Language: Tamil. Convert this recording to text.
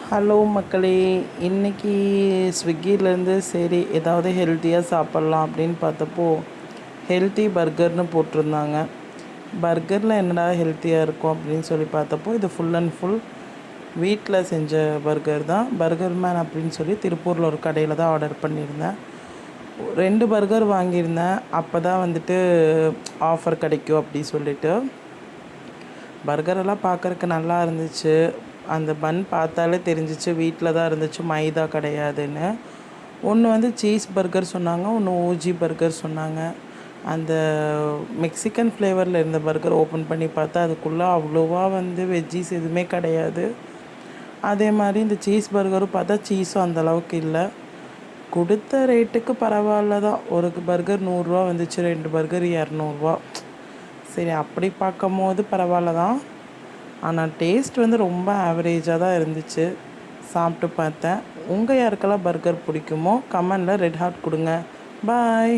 ஹலோ மக்களே, இன்றைக்கி ஸ்விக்கிலேருந்து சரி ஏதாவது ஹெல்த்தியாக சாப்பிட்லாம் அப்படின்னு பார்த்தப்போ ஹெல்த்தி பர்கர்னு போட்டிருந்தாங்க. பர்கரில் என்னடா ஹெல்த்தியாக இருக்கும் அப்படின்னு சொல்லி பார்த்தப்போ இது ஃபுல் அண்ட் ஃபுல் வீட்டில் செஞ்ச பர்கர் தான். பர்கர் மேன் அப்படின்னு சொல்லி திருப்பூரில் ஒரு கடையில் தான் ஆர்டர் பண்ணியிருந்தேன். 2 பர்கர் வாங்கியிருந்தேன். அப்போ தான் வந்துட்டு ஆஃபர் கிடைக்கும் அப்படி சொல்லிட்டு. பர்கரெல்லாம் பார்க்குறக்கு நல்லா இருந்துச்சு. அந்த பன் பார்த்தாலே தெரிஞ்சிச்சு வீட்டில் தான் இருந்துச்சு, மைதா கிடையாதுன்னு. ஒன்று வந்து சீஸ் பர்கர் சொன்னாங்க, ஒன்று ஓஜி பர்கர் சொன்னாங்க. அந்த மெக்சிகன் ஃப்ளேவரில் இருந்த பர்கர் ஓப்பன் பண்ணி பார்த்தா அதுக்குள்ளே அவ்வளோவா வந்து வெஜ்ஜீஸ் எதுவுமே கிடையாது. அதே மாதிரி இந்த சீஸ் பர்கரும் பார்த்தா சீஸும் அந்தளவுக்கு இல்லை. கொடுத்த ரேட்டுக்கு பரவாயில்ல தான். ஒரு பர்கர் 100 வந்துச்சு, 2 பர்கர் 200. சரி, அப்படி பார்க்கும்போது பரவாயில்ல தான். ஆனால் டேஸ்ட் வந்து ரொம்ப ஆவரேஜாக தான் இருந்துச்சு. சாப்பிட்டு பார்த்தேன். உங்கள் யாருக்கெல்லாம் பர்கர் பிடிக்குமோ கமெண்டில் ரெட் ஹார்ட் கொடுங்க. பாய்.